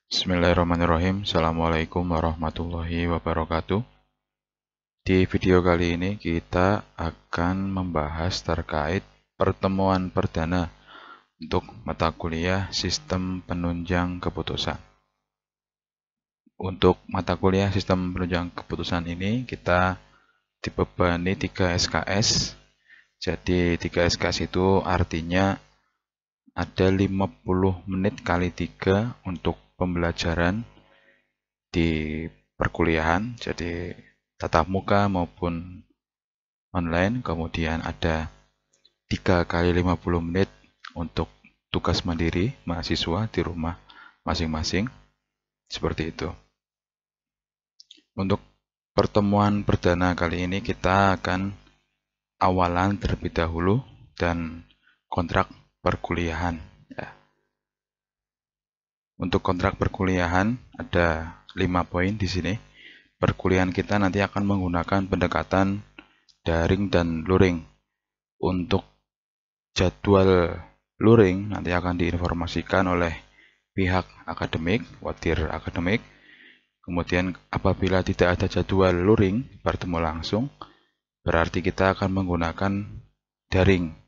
Bismillahirrahmanirrahim. Assalamualaikum warahmatullahi wabarakatuh. Di video kali ini kita akan membahas terkait pertemuan perdana untuk mata kuliah Sistem Penunjang Keputusan. Untuk mata kuliah Sistem Penunjang Keputusan ini kita dibebani 3 SKS. Jadi 3 SKS itu artinya ada 50 menit kali 3 untuk pembelajaran di perkuliahan, jadi tatap muka maupun online. Kemudian ada 3 kali 50 menit untuk tugas mandiri mahasiswa di rumah masing-masing, seperti itu. Untuk pertemuan perdana kali ini kita akan awalan terlebih dahulu dan kontrak perkuliahan ya. Untuk kontrak perkuliahan ada 5 poin di sini. Perkuliahan kita nanti akan menggunakan pendekatan daring dan luring. Untuk jadwal luring nanti akan diinformasikan oleh pihak akademik, watir akademik. Kemudian apabila tidak ada jadwal luring bertemu langsung, berarti kita akan menggunakan daring.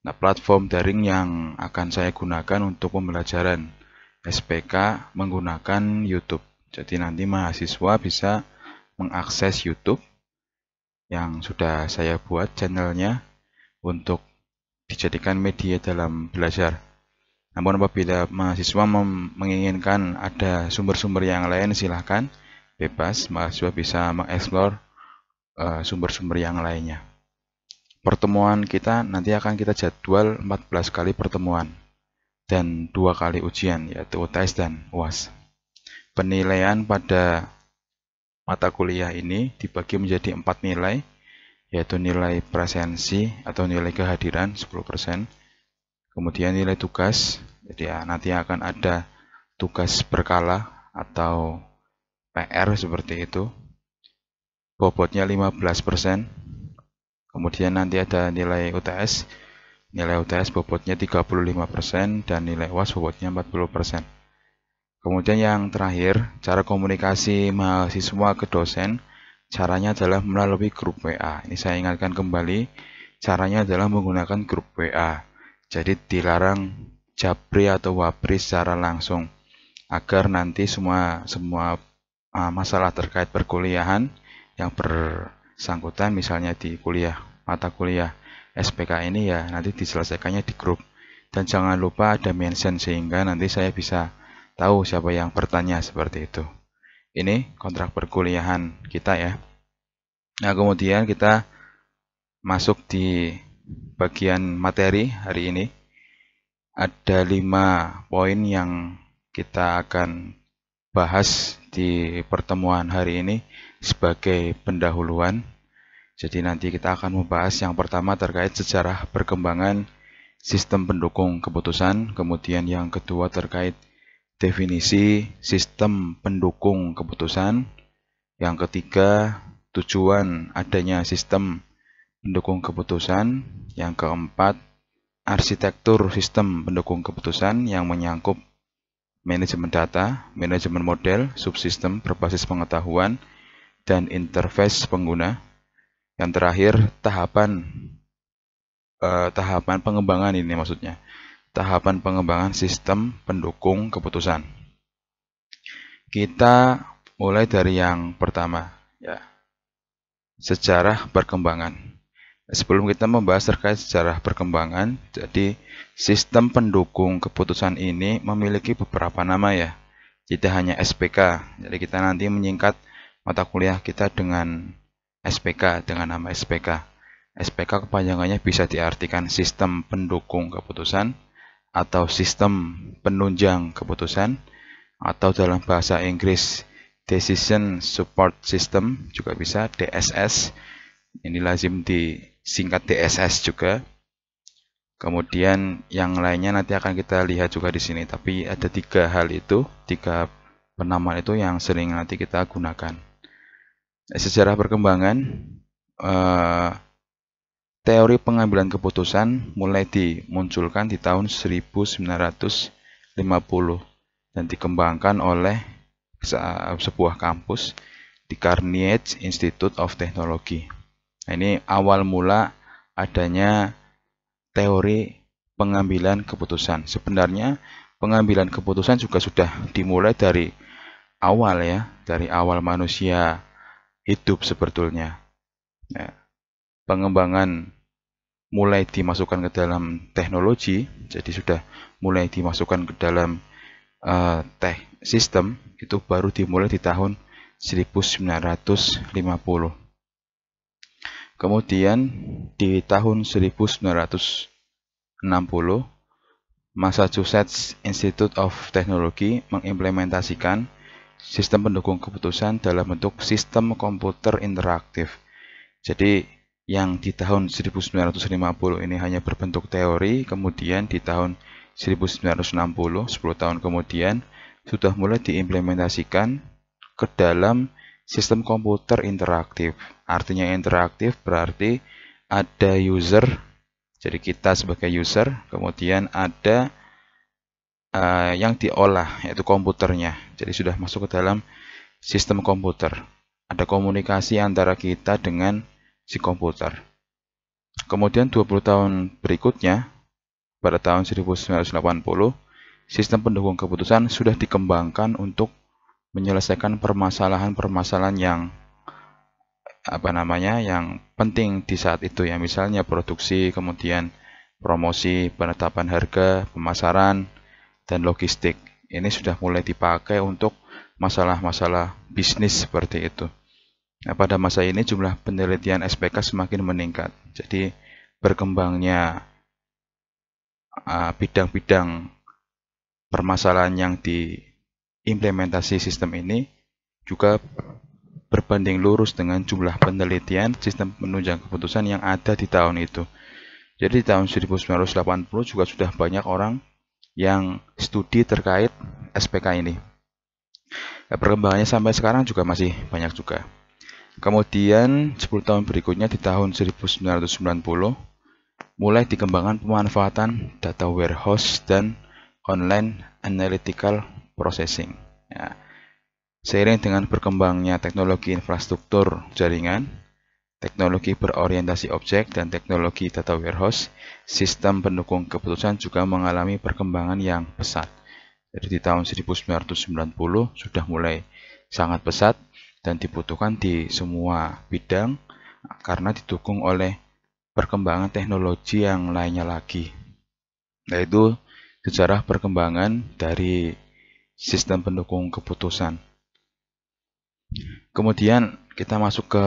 Nah, platform daring yang akan saya gunakan untuk pembelajaran SPK menggunakan YouTube. Jadi nanti mahasiswa bisa mengakses YouTube yang sudah saya buat channelnya untuk dijadikan media dalam belajar. Namun apabila mahasiswa menginginkan ada sumber-sumber yang lain, silahkan bebas, mahasiswa bisa mengeksplor sumber-sumber yang lainnya. Pertemuan kita nanti akan kita jadwal 14 kali pertemuan dan 2 kali ujian, yaitu UTS dan UAS. Penilaian pada mata kuliah ini dibagi menjadi 4 nilai, yaitu nilai presensi atau nilai kehadiran 10%, kemudian nilai tugas, jadi nanti akan ada tugas berkala atau PR seperti itu, bobotnya 15%, kemudian nanti ada nilai UTS bobotnya 35% dan nilai UAS bobotnya 40%. Kemudian yang terakhir, cara komunikasi mahasiswa ke dosen, caranya adalah melalui grup WA. Ini saya ingatkan kembali, caranya adalah menggunakan grup WA. Jadi dilarang japri atau wapri secara langsung, agar nanti semua masalah terkait perkuliahan yang bersangkutan, misalnya di mata kuliah SPK ini ya nanti diselesaikannya di grup. Dan jangan lupa ada mention sehingga nanti saya bisa tahu siapa yang bertanya, seperti itu. Ini kontrak perkuliahan kita ya. Nah, kemudian kita masuk di bagian materi hari ini. Ada 5 poin yang kita akan bahas di pertemuan hari ini sebagai pendahuluan. Jadi nanti kita akan membahas yang pertama terkait sejarah perkembangan sistem pendukung keputusan, kemudian yang kedua terkait definisi sistem pendukung keputusan, yang ketiga tujuan adanya sistem pendukung keputusan, yang keempat arsitektur sistem pendukung keputusan yang menyangkut manajemen data, manajemen model, subsistem berbasis pengetahuan, dan interface pengguna. Yang terakhir tahapan pengembangan, ini maksudnya tahapan pengembangan sistem pendukung keputusan. Kita mulai dari yang pertama ya, sejarah perkembangan. Sebelum kita membahas terkait sejarah perkembangan, jadi sistem pendukung keputusan ini memiliki beberapa nama ya, tidak hanya SPK. Jadi kita nanti menyingkat mata kuliah kita dengan SPK, dengan nama SPK. SPK kepanjangannya bisa diartikan sistem pendukung keputusan atau sistem penunjang keputusan, atau dalam bahasa Inggris Decision Support System juga bisa, DSS. Ini lazim disingkat DSS juga. Kemudian yang lainnya nanti akan kita lihat juga di sini. Tapi ada 3 hal itu, 3 penamaan itu yang sering nanti kita gunakan. Sejarah perkembangan, teori pengambilan keputusan mulai dimunculkan di tahun 1950. dan dikembangkan oleh sebuah kampus di Carnegie Institute of Technology. Nah, ini awal mula adanya teori pengambilan keputusan. Sebenarnya pengambilan keputusan juga sudah dimulai dari awal ya, dari awal manusia hidup sebetulnya. Nah, pengembangan mulai dimasukkan ke dalam teknologi, jadi sudah mulai dimasukkan ke dalam sistem, itu baru dimulai di tahun 1950. Kemudian di tahun 1960, Massachusetts Institute of Technology mengimplementasikan sistem pendukung keputusan dalam bentuk sistem komputer interaktif. Jadi yang di tahun 1950 ini hanya berbentuk teori, kemudian di tahun 1960, 10 tahun kemudian, sudah mulai diimplementasikan ke dalam sistem komputer interaktif. Artinya interaktif berarti ada user, jadi kita sebagai user, kemudian ada yang diolah, yaitu komputernya. Jadi sudah masuk ke dalam sistem komputer. Ada komunikasi antara kita dengan si komputer. Kemudian 20 tahun berikutnya, pada tahun 1980, sistem pendukung keputusan sudah dikembangkan untuk menyelesaikan permasalahan-permasalahan yang penting di saat itu ya, misalnya produksi, kemudian promosi, penetapan harga, pemasaran, dan logistik. Ini sudah mulai dipakai untuk masalah-masalah bisnis seperti itu. Nah, pada masa ini jumlah penelitian SPK semakin meningkat. Jadi berkembangnya bidang-bidang permasalahan yang diimplementasi sistem ini juga berbanding lurus dengan jumlah penelitian sistem penunjang keputusan yang ada di tahun itu. Jadi di tahun 1980 juga sudah banyak orang yang studi terkait SPK ini. Nah, perkembangannya sampai sekarang juga masih banyak juga. Kemudian 10 tahun berikutnya di tahun 1990 mulai dikembangkan pemanfaatan data warehouse dan online analytical processing. Ya. Seiring dengan berkembangnya teknologi infrastruktur jaringan, teknologi berorientasi objek, dan teknologi data warehouse, sistem pendukung keputusan juga mengalami perkembangan yang pesat. Jadi di tahun 1990 sudah mulai sangat pesat dan dibutuhkan di semua bidang karena didukung oleh perkembangan teknologi yang lainnya lagi. Yaitu sejarah perkembangan dari sistem pendukung keputusan. Kemudian kita masuk ke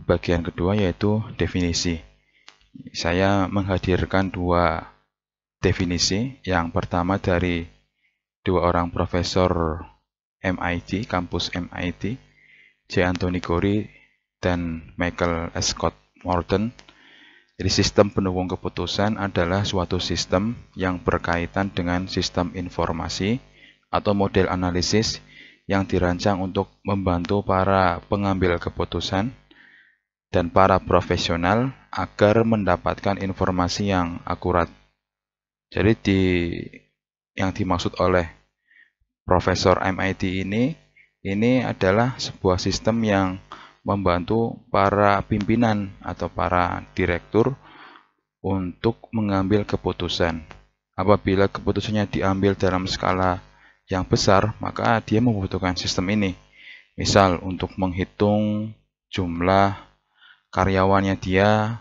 bagian kedua, yaitu definisi. Saya menghadirkan dua definisi. Yang pertama dari dua orang profesor MIT, kampus MIT, J. Anthony Gorey dan Michael Scott Morton. Jadi sistem pendukung keputusan adalah suatu sistem yang berkaitan dengan sistem informasi atau model analisis yang dirancang untuk membantu para pengambil keputusan dan para profesional agar mendapatkan informasi yang akurat. Jadi yang dimaksud oleh Profesor MIT ini adalah sebuah sistem yang membantu para pimpinan atau para direktur untuk mengambil keputusan. Apabila keputusannya diambil dalam skala yang besar, maka dia membutuhkan sistem ini. Misal untuk menghitung jumlah karyawannya dia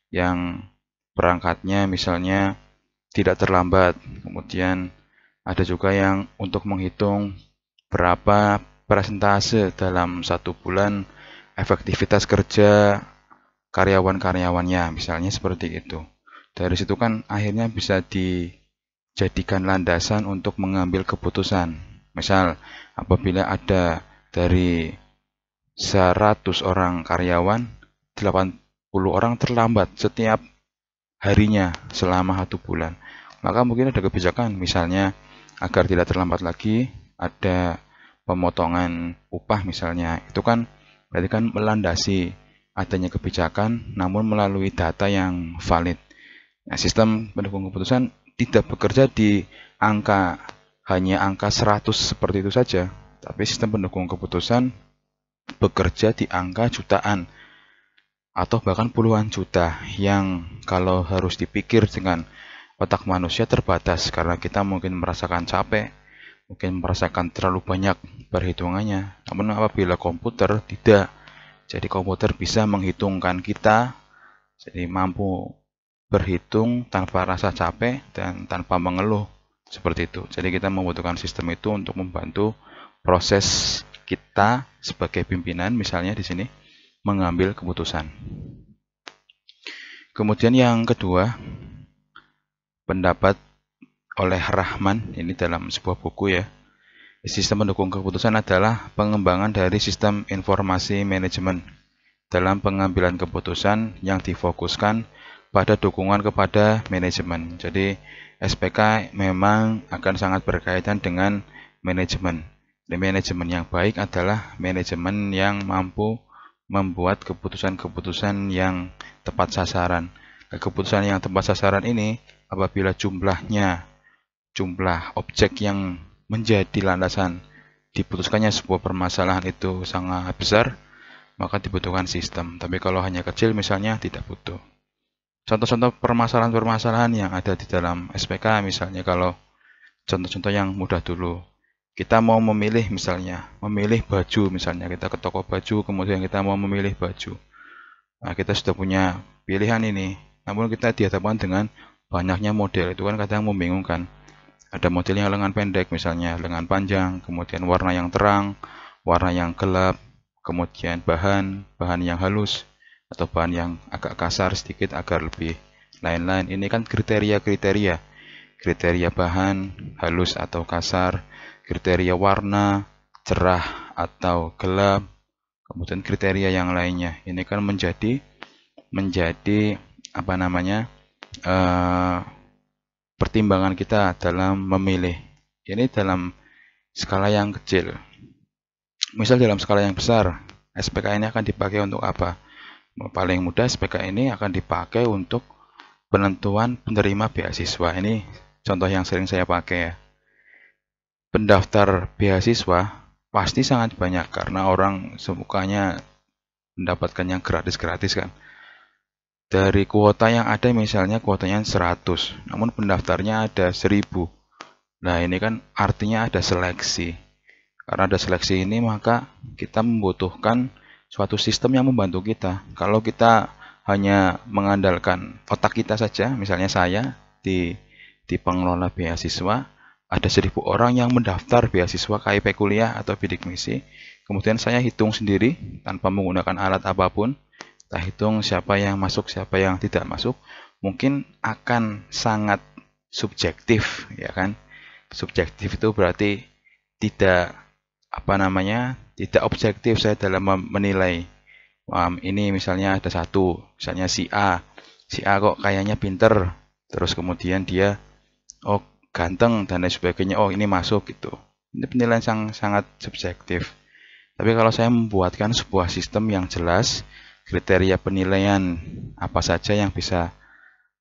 yang berangkatnya misalnya tidak terlambat. Kemudian ada juga yang untuk menghitung berapa persentase dalam satu bulan efektivitas kerja karyawan-karyawannya, misalnya seperti itu. Dari situ kan akhirnya bisa dijadikan landasan untuk mengambil keputusan. Misal, apabila ada dari 100 orang karyawan, 80 orang terlambat setiap harinya selama 1 bulan. Maka mungkin ada kebijakan, misalnya agar tidak terlambat lagi, ada pemotongan upah misalnya. Itu kan berarti kan melandasi adanya kebijakan namun melalui data yang valid. Nah, sistem pendukung keputusan tidak bekerja di angka hanya angka 100 seperti itu saja, tapi sistem pendukung keputusan bekerja di angka jutaan atau bahkan puluhan juta, yang kalau harus dipikir dengan otak manusia terbatas karena kita mungkin merasakan capek, mungkin merasakan terlalu banyak perhitungannya. Namun apabila komputer tidak, jadi komputer bisa menghitungkan kita, jadi mampu berhitung tanpa rasa capek dan tanpa mengeluh, seperti itu. Jadi kita membutuhkan sistem itu untuk membantu proses kita sebagai pimpinan, misalnya di sini mengambil keputusan. Kemudian yang kedua, pendapat oleh Rahman, ini dalam sebuah buku ya. Sistem pendukung keputusan adalah pengembangan dari sistem informasi manajemen dalam pengambilan keputusan yang difokuskan pada dukungan kepada manajemen. Jadi SPK memang akan sangat berkaitan dengan manajemen. Manajemen yang baik adalah manajemen yang mampu membuat keputusan-keputusan yang tepat sasaran. Keputusan yang tepat sasaran ini apabila jumlah objek yang menjadi landasan diputuskannya sebuah permasalahan itu sangat besar, maka dibutuhkan sistem. Tapi kalau hanya kecil misalnya tidak butuh. Contoh-contoh permasalahan-permasalahan yang ada di dalam SPK, misalnya kalau contoh-contoh yang mudah dulu. Kita mau memilih, misalnya memilih baju, misalnya kita ke toko baju, kemudian kita mau memilih baju. Nah, kita sudah punya pilihan ini, namun kita dihadapkan dengan banyaknya model, itu kan kadang membingungkan. Ada model yang lengan pendek, misalnya lengan panjang, kemudian warna yang terang, warna yang gelap, kemudian bahan yang halus, atau bahan yang agak kasar sedikit agar lebih lain-lain. Ini kan kriteria bahan halus atau kasar, kriteria warna cerah atau gelap, kemudian kriteria yang lainnya. Ini kan menjadi apa namanya, pertimbangan kita dalam memilih. Ini dalam skala yang kecil. Misal dalam skala yang besar, SPK ini akan dipakai untuk apa? Paling mudah SPK ini akan dipakai untuk penentuan penerima beasiswa. Ini contoh yang sering saya pakai ya. Pendaftar beasiswa pasti sangat banyak karena orang sukanya mendapatkan yang gratis-gratis kan. Dari kuota yang ada, misalnya kuotanya 100, namun pendaftarnya ada 1000. Nah, ini kan artinya ada seleksi. Karena ada seleksi ini, maka kita membutuhkan suatu sistem yang membantu kita. Kalau kita hanya mengandalkan otak kita saja, misalnya saya di pengelola beasiswa, ada 1000 orang yang mendaftar beasiswa KIP kuliah atau bidik misi. Kemudian saya hitung sendiri tanpa menggunakan alat apapun. Kita hitung siapa yang masuk, siapa yang tidak masuk. Mungkin akan sangat subjektif, ya kan? Subjektif itu berarti tidak tidak objektif saya dalam menilai. Ini misalnya ada misalnya si A kok kayaknya pinter, terus kemudian dia ganteng dan lain sebagainya, ini masuk gitu. Ini penilaian sangat subjektif. Tapi kalau saya membuatkan sebuah sistem yang jelas, kriteria penilaian apa saja yang bisa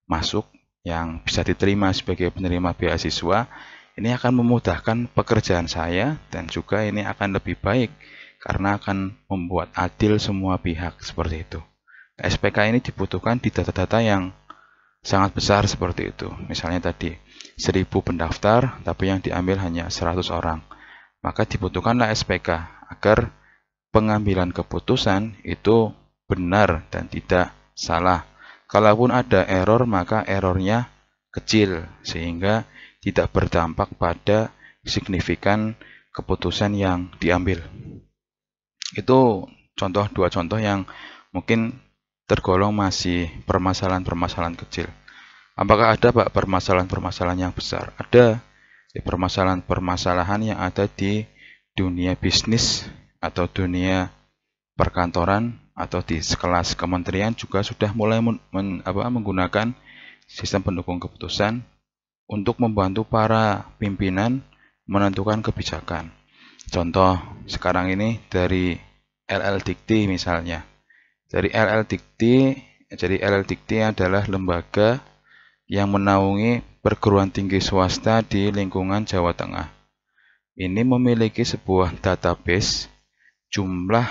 masuk, yang bisa diterima sebagai penerima beasiswa, ini akan memudahkan pekerjaan saya dan juga ini akan lebih baik karena akan membuat adil semua pihak, seperti itu. SPK ini dibutuhkan di data-data yang sangat besar seperti itu. Misalnya tadi 1000 pendaftar tapi yang diambil hanya 100 orang. Maka dibutuhkanlah SPK agar pengambilan keputusan itu benar dan tidak salah. Kalaupun ada error, maka errornya kecil sehingga tidak berdampak pada signifikan keputusan yang diambil. Itu dua contoh yang mungkin tergolong masih permasalahan-permasalahan kecil. Apakah ada Pak permasalahan-permasalahan yang besar? Ada. Permasalahan-permasalahan yang ada di dunia bisnis atau dunia perkantoran atau di sekelas kementerian juga sudah mulai menggunakan sistem pendukung keputusan untuk membantu para pimpinan menentukan kebijakan. Contoh sekarang ini dari LLDikti misalnya. Jadi LLDikti adalah lembaga yang menaungi perguruan tinggi swasta di lingkungan Jawa Tengah. ini memiliki sebuah database jumlah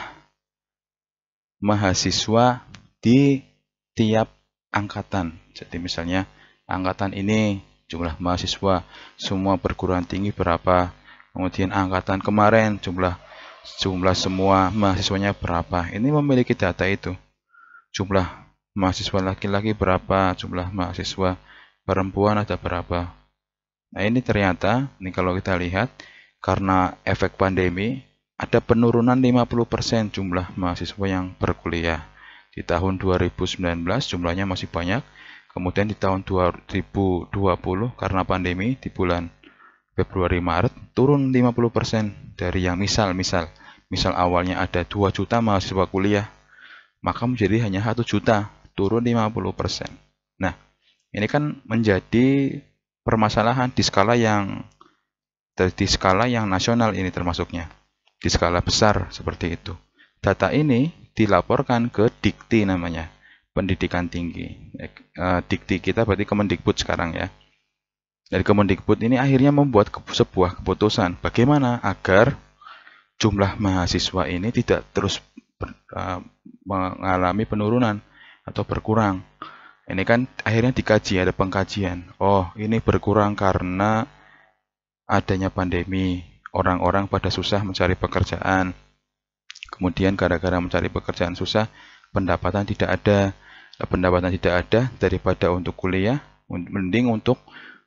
mahasiswa di tiap angkatan. Jadi misalnya angkatan ini jumlah mahasiswa semua perguruan tinggi berapa, kemudian angkatan kemarin jumlah semua mahasiswanya berapa. Ini memiliki data itu. Jumlah mahasiswa laki-laki berapa, jumlah mahasiswa perempuan ada berapa. Nah, ini ternyata, ini kalau kita lihat, karena efek pandemi, ada penurunan 50% jumlah mahasiswa yang berkuliah. Di tahun 2019 jumlahnya masih banyak, kemudian di tahun 2020 karena pandemi di bulan Februari Maret turun 50% dari yang misal awalnya ada 2 juta mahasiswa kuliah, maka menjadi hanya 1 juta, turun 50%. Nah, ini kan menjadi permasalahan di skala yang nasional, ini termasuknya di skala besar seperti itu. Data ini dilaporkan ke Dikti, namanya pendidikan tinggi. Dikti kita berarti Kemendikbud sekarang ya. Dari Kemendikbud ini akhirnya membuat sebuah keputusan bagaimana agar jumlah mahasiswa ini tidak terus mengalami penurunan atau berkurang. Ini kan akhirnya dikaji, ada pengkajian. Oh, ini berkurang karena adanya pandemi. Orang-orang pada susah mencari pekerjaan. Kemudian gara-gara mencari pekerjaan susah, pendapatan tidak ada. Pendapatan tidak ada, daripada untuk kuliah, mending untuk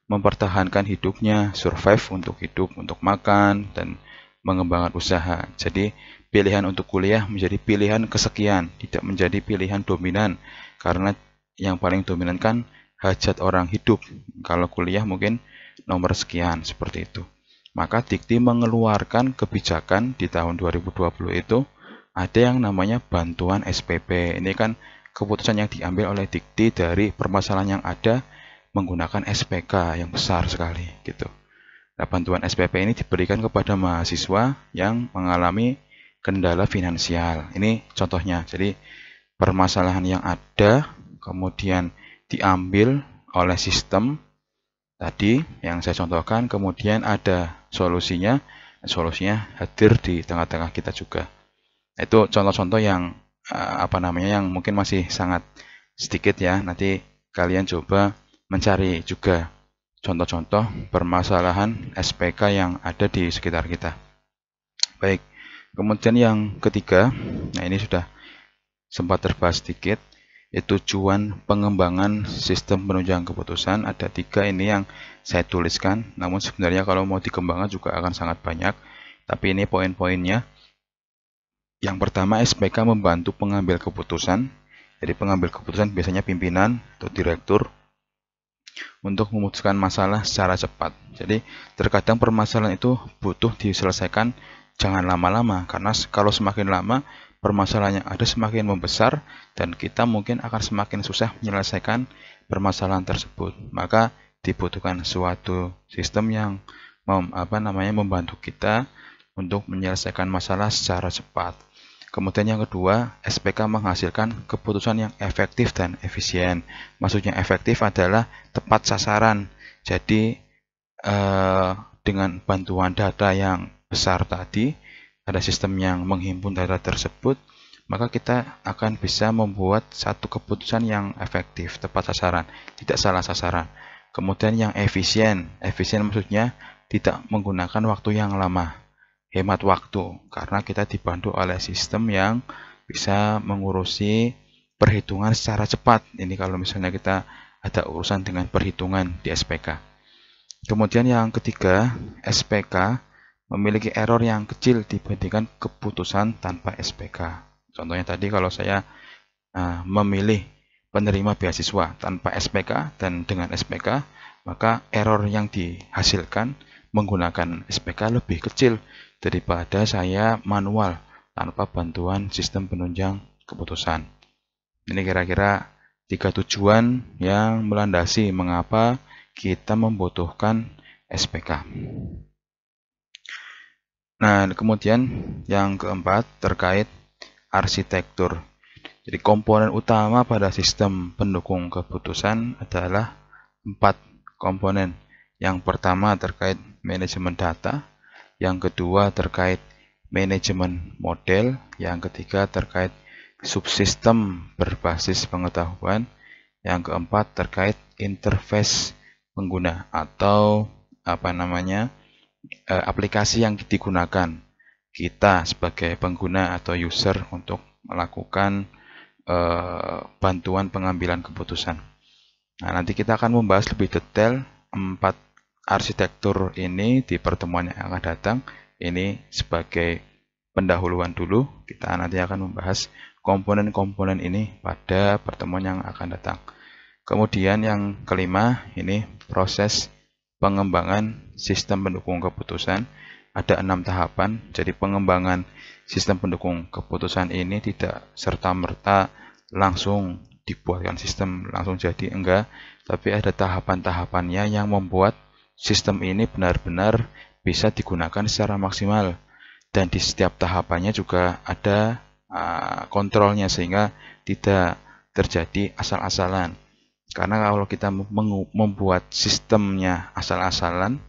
mempertahankan hidupnya, survive untuk hidup, untuk makan, dan mengembangkan usaha. Jadi pilihan untuk kuliah menjadi pilihan kesekian, tidak menjadi pilihan dominan, karena yang paling dominan kan hajat orang hidup. Kalau kuliah mungkin nomor sekian, seperti itu. Maka Dikti mengeluarkan kebijakan di tahun 2020 itu ada yang namanya bantuan SPP. Ini kan keputusan yang diambil oleh Dikti dari permasalahan yang ada menggunakan SPK yang besar sekali gitu. Nah, bantuan SPP ini diberikan kepada mahasiswa yang mengalami kendala finansial. Ini contohnya. Jadi permasalahan yang ada kemudian diambil oleh sistem tadi yang saya contohkan, kemudian ada solusinya. Solusinya hadir di tengah-tengah kita juga. Itu contoh-contoh yang yang mungkin masih sangat sedikit ya. Nanti kalian coba mencari juga contoh-contoh permasalahan SPK yang ada di sekitar kita. Baik, kemudian yang ketiga, nah ini sudah sempat terbahas sedikit, yaitu tujuan pengembangan sistem penunjang keputusan. Ada 3 ini yang saya tuliskan, namun sebenarnya kalau mau dikembangkan juga akan sangat banyak, tapi ini poin-poinnya. Yang pertama, SPK membantu pengambil keputusan. Jadi pengambil keputusan biasanya pimpinan atau direktur untuk memutuskan masalah secara cepat. Jadi terkadang permasalahan itu butuh diselesaikan jangan lama-lama, karena kalau semakin lama permasalahan yang ada semakin membesar dan kita mungkin akan semakin susah menyelesaikan permasalahan tersebut. Maka dibutuhkan suatu sistem yang membantu kita untuk menyelesaikan masalah secara cepat. Kemudian yang kedua, SPK menghasilkan keputusan yang efektif dan efisien. Maksudnya efektif adalah tepat sasaran. Jadi dengan bantuan data yang besar tadi, ada sistem yang menghimpun data tersebut, maka kita akan bisa membuat satu keputusan yang efektif, tepat sasaran, tidak salah sasaran. Kemudian yang efisien maksudnya tidak menggunakan waktu yang lama. Hemat waktu, karena kita dibantu oleh sistem yang bisa mengurusi perhitungan secara cepat. Ini kalau misalnya kita ada urusan dengan perhitungan di SPK. Kemudian yang ketiga, SPK memiliki error yang kecil dibandingkan keputusan tanpa SPK. Contohnya tadi kalau saya memilih penerima beasiswa tanpa SPK dan dengan SPK, maka error yang dihasilkan menggunakan SPK lebih kecil daripada saya manual tanpa bantuan sistem penunjang keputusan. Ini kira-kira 3 tujuan yang melandasi mengapa kita membutuhkan SPK. Nah, kemudian yang keempat terkait arsitektur. Jadi komponen utama pada sistem pendukung keputusan adalah 4 komponen. Yang pertama terkait manajemen data, yang kedua terkait manajemen model, yang ketiga terkait subsistem berbasis pengetahuan, yang keempat terkait interface pengguna atau aplikasi yang digunakan kita sebagai pengguna atau user untuk melakukan bantuan pengambilan keputusan. Nah, nanti kita akan membahas lebih detail 4 arsitektur ini di pertemuan yang akan datang. Ini sebagai pendahuluan dulu, kita nanti akan membahas komponen-komponen ini pada pertemuan yang akan datang. Kemudian yang kelima, ini proses pengembangan sistem pendukung keputusan. Ada 6 tahapan, jadi pengembangan sistem pendukung keputusan ini tidak serta-merta langsung dibuatkan sistem langsung jadi, enggak, tapi ada tahapan-tahapannya yang membuat sistem ini benar-benar bisa digunakan secara maksimal, dan di setiap tahapannya juga ada kontrolnya sehingga tidak terjadi asal-asalan. Karena kalau kita membuat sistemnya asal-asalan,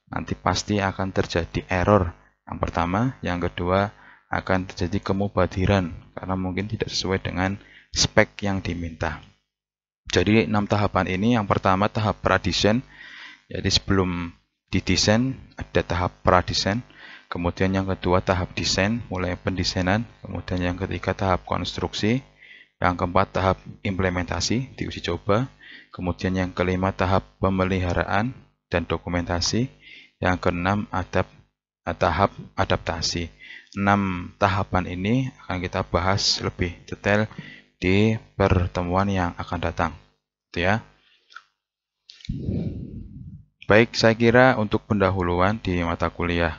nanti pasti akan terjadi error. Yang pertama, yang kedua akan terjadi kemubadiran karena mungkin tidak sesuai dengan spek yang diminta. Jadi 6 tahapan ini, yang pertama tahap pradesain. Jadi sebelum didesain ada tahap pradesain. Kemudian yang kedua tahap desain, mulai pendesainan. Kemudian yang ketiga tahap konstruksi. Yang keempat tahap implementasi, diuji coba. Kemudian yang kelima tahap pemeliharaan dan dokumentasi. Yang keenam tahap adaptasi. 6 tahapan ini akan kita bahas lebih detail di pertemuan yang akan datang, gitu ya. Baik, saya kira untuk pendahuluan di mata kuliah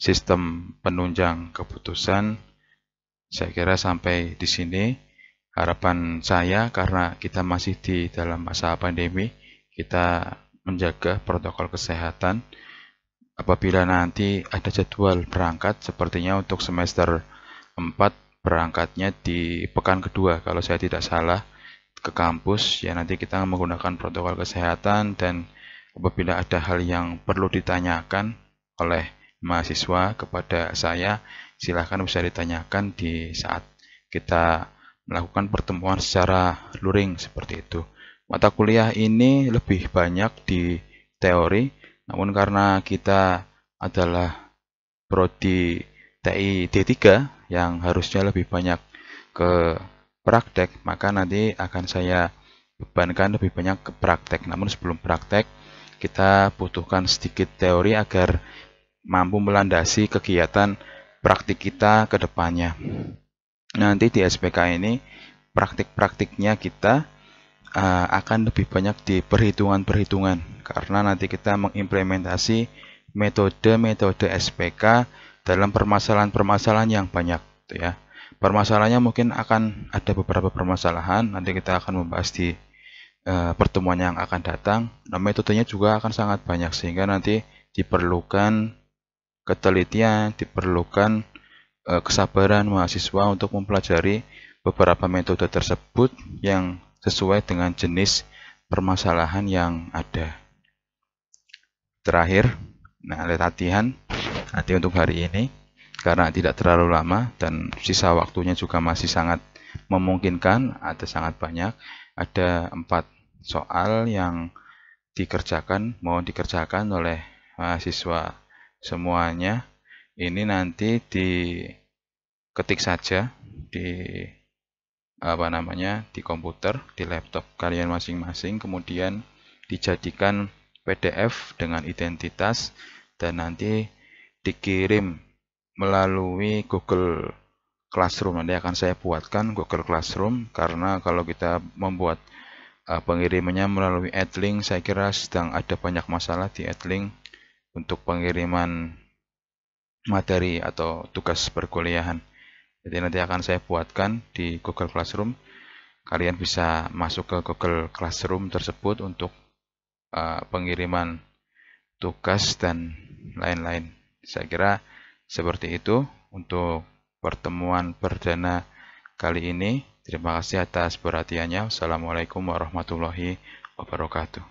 sistem penunjang keputusan, saya kira sampai di sini. Harapan saya, karena kita masih di dalam masa pandemi, kita menjaga protokol kesehatan. Apabila nanti ada jadwal berangkat, sepertinya untuk semester 4 berangkatnya di pekan kedua, kalau saya tidak salah, ke kampus, ya nanti kita menggunakan protokol kesehatan, dan apabila ada hal yang perlu ditanyakan oleh mahasiswa kepada saya, silahkan bisa ditanyakan di saat kita melakukan pertemuan secara luring seperti itu. Mata kuliah ini lebih banyak di teori, namun karena kita adalah prodi TI D3 yang harusnya lebih banyak ke praktek, maka nanti akan saya bebankan lebih banyak ke praktek. Namun sebelum praktek, kita butuhkan sedikit teori agar mampu melandasi kegiatan praktik kita ke depannya. Nanti di SPK ini praktik-praktiknya kita akan lebih banyak di perhitungan-perhitungan, karena nanti kita mengimplementasi metode-metode SPK dalam permasalahan-permasalahan yang banyak, gitu ya. Permasalahannya mungkin akan ada beberapa permasalahan, nanti kita akan membahas di pertemuan yang akan datang. Nah, metodenya juga akan sangat banyak, sehingga nanti diperlukan ketelitian, diperlukan kesabaran mahasiswa untuk mempelajari beberapa metode tersebut yang sesuai dengan jenis permasalahan yang ada. Terakhir, nah, latihan nanti untuk hari ini, karena tidak terlalu lama dan sisa waktunya juga masih sangat memungkinkan, ada sangat banyak, ada 4 soal yang mohon dikerjakan oleh mahasiswa semuanya. Ini nanti diketik saja di di komputer, di laptop kalian masing-masing, kemudian dijadikan PDF dengan identitas, dan nanti dikirim melalui Google Classroom. Nanti akan saya buatkan Google Classroom, karena kalau kita membuat pengirimannya melalui Adlink, saya kira sedang ada banyak masalah di Adlink untuk pengiriman materi atau tugas perkuliahan. Jadi nanti akan saya buatkan di Google Classroom. Kalian bisa masuk ke Google Classroom tersebut untuk pengiriman tugas dan lain-lain. Saya kira seperti itu untuk pertemuan perdana kali ini. Terima kasih atas perhatiannya. Wassalamualaikum warahmatullahi wabarakatuh.